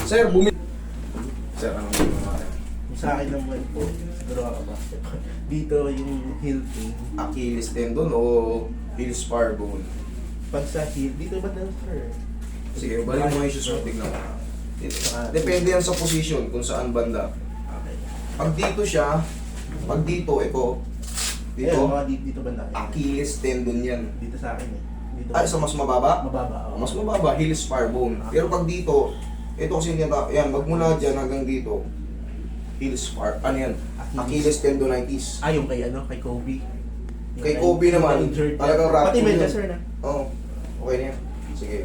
Sir, Sir, anong ginawa natin? Sa akin naman po, siguro ako ba? Dito yung heel pain. Achilles tendon o heel spar bone? Pag sa heel, dito ba na sir? Sige, balik mo yung shoes mo, tignan mo. Depende yan sa position, kung saan banda. Okay. Pag dito siya, pag dito, ito, Dito? dito, Mga dito banda. Achilles tendon yan. Dito sa akin eh. Dito. Ay, sa mas mababa? Mababa. Mas mababa, heel spar bone. Pero pag dito, ito kasi yan, magmula dyan hanggang dito, heel spar, ano yan? Achilles tendonitis. Ah, yung kay ano, kay Kobe. Yung Kay Kobe naman, injured talagang yan. Pati rupture medyo yun. sir na. Oo, okay na yan. Sige.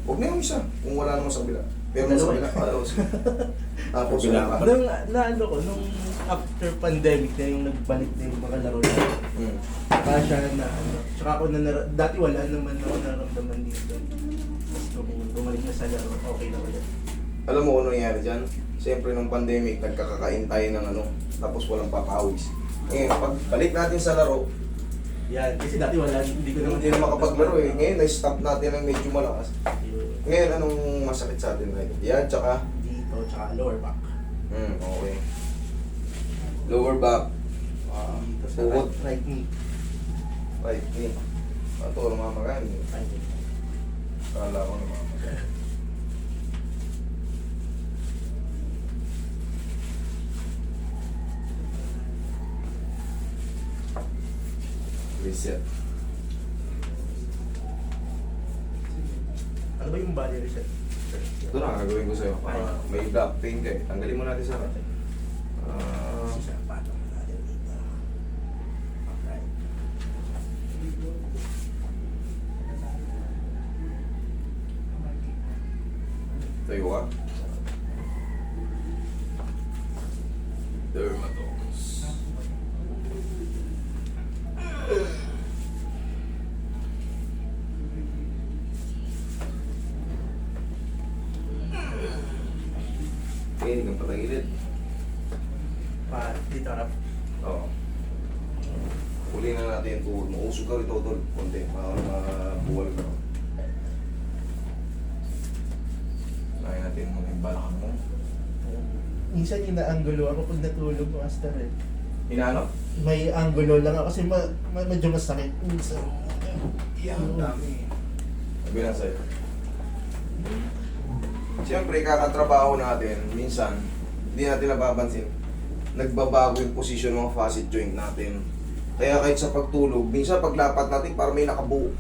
Huwag na yung isa, kung wala naman sa kabila. Pero sa kabila, sige. Tapos, Nung naano ko, nung after pandemic na yung nagbalik na yung mga laro na. Kaya siya na ano. Tsaka ako dati wala naman ako naramdaman dito. Tapos nung bumalik na sa laro, okay na ulit. Alam mo kung ano nangyari dyan? Siyempre nung pandemic, nagkakakain tayo ng ano, tapos walang papawis. Ngayon, pag balik natin sa laro, Yan, kasi dati wala, hindi ko naman hindi na makapaglaro eh. Ngayon, na-stop natin ng medyo malakas. Ngayon, anong masakit sa atin ngayon? Yan, tsaka? Dito, tsaka lower back. Okay. Lower back. Dito sa Tuhod. right knee. Right knee. Ito, namamagaan eh. Right knee. Kala ko namamagaan. Reset. Ano ba yung body reset? Ito na, gagawin ko sa'yo. May back pain ka eh. Tanggalin mo natin sa Paano natin dito? Alright. tayo ka. Dermatomes. Okay, hindi kang patagilid. Dito harap. Oo. Huli na natin yung tuhod mo. Usog ka rito, tol. Konti. Para mabuwal ka. Kaya natin muna yung balakang mo. Minsan ina-angulo ako pag natulog ko master eh. Inaano? May angulo lang ako kasi medyo masakit. Minsan. Yan, dami. Sabi lang sa'yo. Siyempre, kakatrabaho natin, minsan, hindi natin napapansin, nagbabago yung posisyon ng mga facet joint natin. Kaya kahit sa pagtulog, minsan paglapat natin, parang may nakabuo.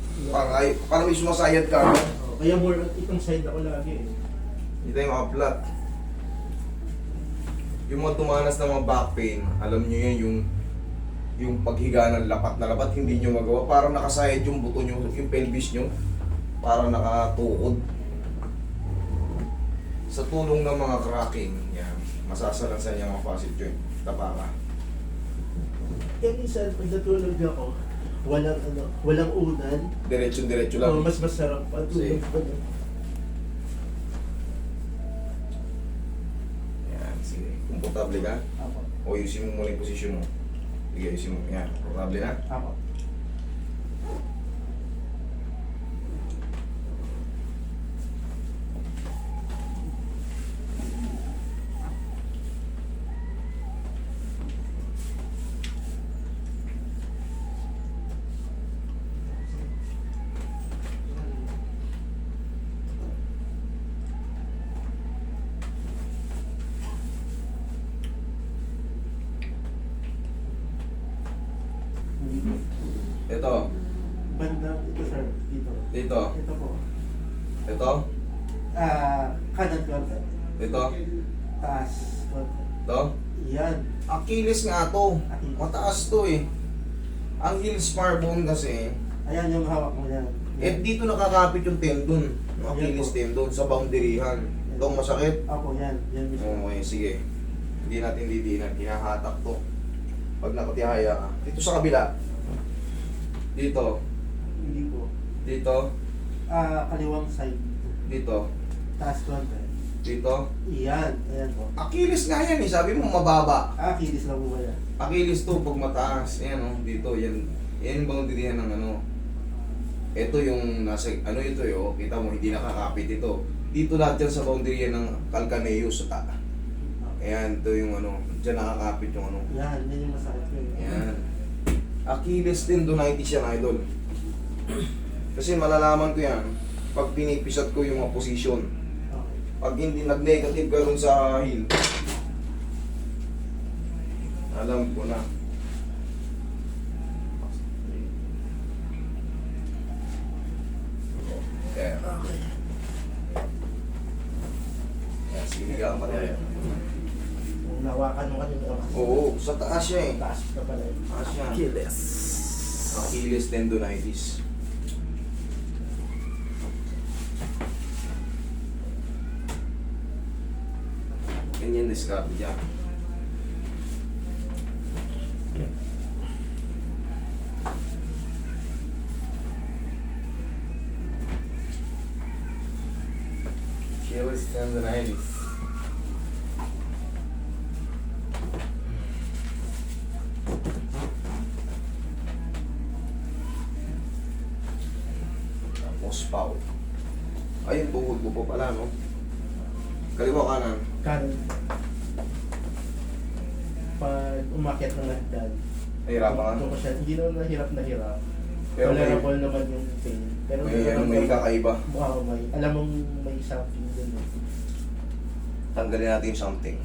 Parang may sumasayad ka. Kaya more on itong side ako lagi eh. Hindi tayo maka-flat. Yung mga tumanas ng mga back pain, alam nyo yan, yung paghiga ng lapat na lapat, hindi nyo magawa. Parang nakasayad yung buto nyo, yung pelvis nyo. Parang nakatukod. Sa tulong ng mga cracking, yan, masasalansan yung mga facet joint. Tapa ka. Kaya minsan pag natulog ako, walang unan. Diretso-diretso lang. Mas masarap ang tulog ko. Yan, sige. Komportable ka? Apo. O ayusin mo muna yung posisyon mo. Sige, ayusin mo. Yan, komportable na? Apo. Ito. Banda, ito sir, dito. Dito. Ito po. Ito. Kanan konti. Dito. Taas konti. Ito. Yan. Achilles nga to. Achilles. Mataas to eh. Ang heel spar bone kasi, Ayan yung hawak mo yan. dito nakakapit yung tendon. Yung Achilles tendon sa boundaryhan. Itong masakit. Apo, yan. Yan mismo. Okay, sige. Hindi natin didinan. Hinahatak to. Pag nakatihaya ka. Dito sa kabila. Dito. Hindi po. Dito. Kaliwang side. Dito. Taas konti. Dito. Yan. Ayan po. Achilles nga yan eh. Sabi mo mababa. Kilis lang po ba yan? Achilles to pag mataas. Yan o. Dito. Yan. Yan yung boundaryhan ng ano. Ito yung nasa, ano ito yo. Kita mo, hindi nakakapit ito. Dito lahat yan sa boundary yan ng calcaneus sa ta. Ayan, ito yung ano, dyan nakakapit yung ano. Yan yung masakit ko. Ayan. Achilles tendonitis yan, idol. Kasi malalaman ko yan pag pinipisat ko yung mga position. Okay. Pag hindi nag-negative ka dun sa heel, alam ko na. Kaya, Okay. kaya sige ka pa rin. Kung nawakan mo kanina. Oo, sa taas siya eh. Taas ka pala. Taas siya. Achilles. Achilles tendonitis. Ganyan discard dyan. Achilles tendonitis. Tapos pau. Ayun, bukod mo pa pala, no? Kaliwa kanan. Kanan. Pag umakyat ng hagdan. Nahirapan ka? Doon ko siya, hindi naman na hirap. Pero may, Tolerable naman yung pain. Pero may kakaiba. Wow, alam mong may something dun. Tanggalin natin yung something.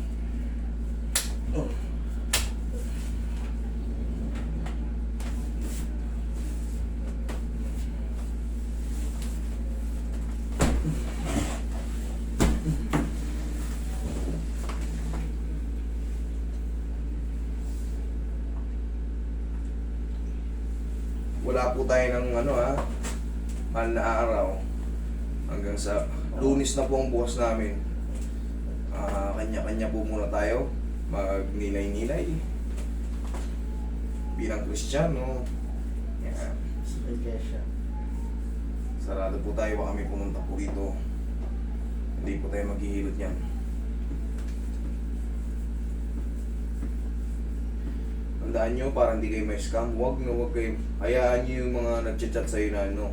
Oh. Wala po tayo ng ano mahal na araw. Hanggang sa Lunes na po ang bukas namin. Kanya-kanya po muna tayo. Magnilay-nilay. Bilang Kristiyano. Yan. Iglesia. Sarado po tayo, baka kami pumunta po dito. Hindi po tayo maghihilot yan. Tandaan nyo, para hindi kayo may scam, huwag kayo. Hayaan nyo yung mga nag-chat sa'yo na ano,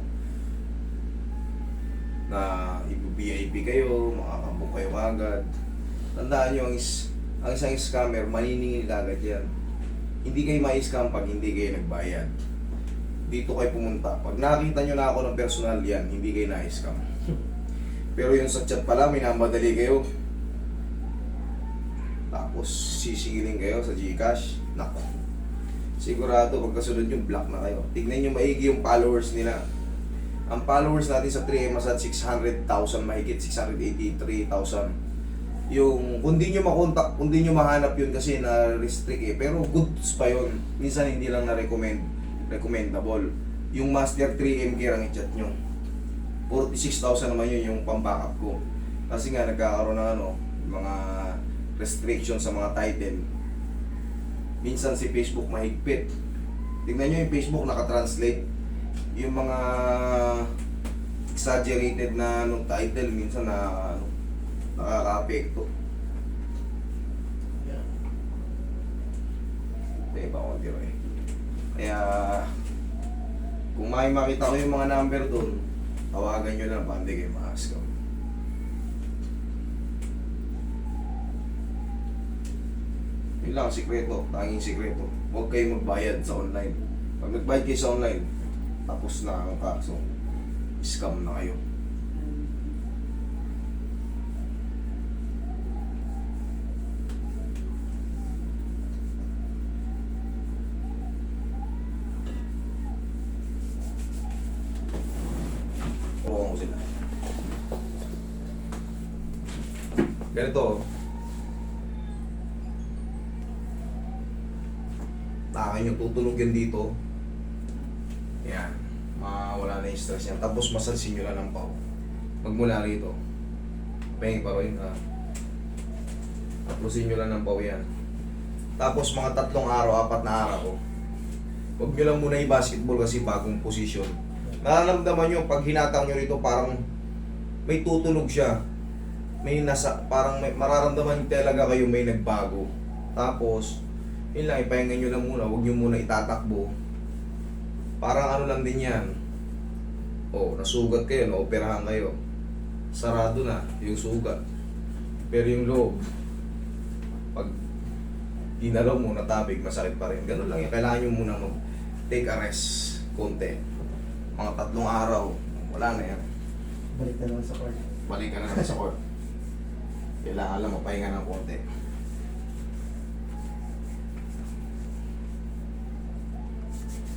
na i-VIP kayo, makakabook kayo agad. Tandaan nyo, ang isang scammer, maniningil agad yan. Hindi kayo mai-scam pag hindi kayo nagbayad. Dito kayo pumunta. Pag nakita nyo na ako ng personal yan, hindi kayo na-scam. Pero yung sa chat pala, minamadali kayo. Tapos sisigilin kayo sa GCash. Nako. Sigurado pagkasunod yung block na kayo. Tignan nyo maigi yung followers nila. Ang followers natin sa 3M at 600,000 mahigit, 683,000. Yung kung di nyo makontak, kung di nyo mahanap yun kasi na-restrict eh. Pero goods pa yun. Minsan hindi lang recommendable. Yung Master 3M gear ang i-chat nyo. 46,000 naman yun yung pang-backup ko. Kasi nga nagkakaroon ng ano, mga restriction sa mga title. Minsan si Facebook mahigpit. Tingnan nyo yung Facebook nakatranslate. Yung mga exaggerated na anong title minsan na ano, nakaka-apekto. Yeah. Diba ko tiro eh. Kaya kung may makita ko yung mga number doon, tawagan nyo lang, pandi kayo ma-scam. Yun lang, sikreto, tanging sikreto. Huwag kayo magbayad sa online. Pag nagbayad kayo sa online, tapos na ang kaso. Scam na kayo. Oo ko sila. Ganito. Takin yung tutulog yan dito. Yan. Mawala na yung stress yan. Tapos masansin nyo lang ng pao. Magmula rito. Pahing pa rin ha. Tapusin nyo lang ng pao yan. Tapos mga 3 araw, 4 na araw. Huwag nyo lang muna i-basketball kasi bagong posisyon. Nararamdaman nyo, pag hinatang nyo rito, parang may tutunog siya. May nasa, parang may, mararamdaman nyo talaga kayo may nagbago. Tapos, yun lang, ipahinga nyo lang muna, huwag nyo muna itatakbo. Parang ano lang din yan. Oh, nasugat kayo, naoperahan kayo. sarado na yung sugat. Pero yung loob, pag ginalaw mo, natabig, masakit pa rin. Ganun lang yan. Kailangan nyo muna take a rest, konti. Mga 3 araw, wala na yan. Balik na naman sa court. Balik ka na lang sa court. Kailangan lang mapahinga ng konti.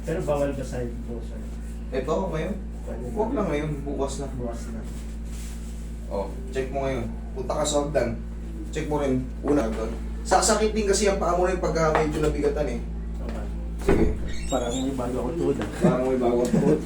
Pero bawal ba side po, sir? Ito, ngayon. Huwag lang ngayon, bukas na. Bukas na. Oh, check mo ngayon. Punta ka sa hagdan. Check mo rin una doon. Sasakit din kasi ang paa mo rin pagka medyo nabigatan eh. Okay. Sige. Parang may bago ako tuhod. Parang may bagong tuhod.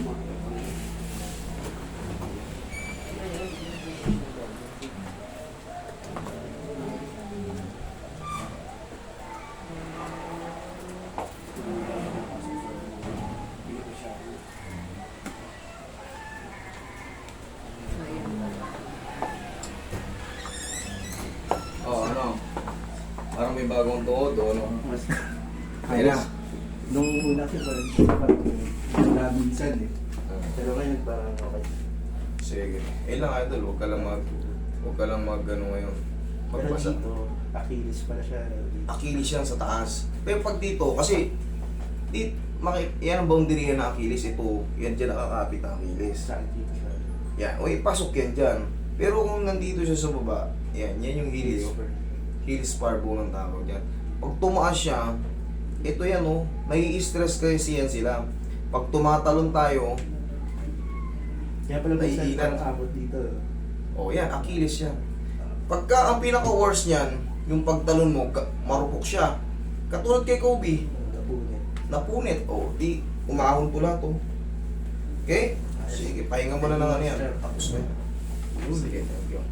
Oh, ano? Parang may bagong tuhod o ano? Mas Ayun na. Nung una kasi parang minsan eh. Pero ngayon parang okay. Sige. Eh lang idol, huwag ka lang mag ano ngayon. Pero Magbasa. dito, Achilles pala siya. Achilles yan sa taas. Pero pag dito, kasi yan ang boundary yan ng Achilles. Ito, yan dyan nakakapit ang Achilles. Saan dito siya? Yan, o ipasok yan dyan. Pero kung nandito siya sa baba, yan yung heel. Heel spar bone ang tawag yan. Pag tumaas siya, ito yan nai-stress kasi yan sila. Pag tumatalon tayo, Kaya pala ba Naiilan. parang abot dito? yan, Achilles yan. Pagka ang pinaka-worst niyan, yung pagtalon mo, marupok siya. Katulad kay Kobe, Napunit. napunit. Di umahon pula to. Okay? Sige, pahinga mo na ng ano yan. Tapos na yan. Sige, thank you.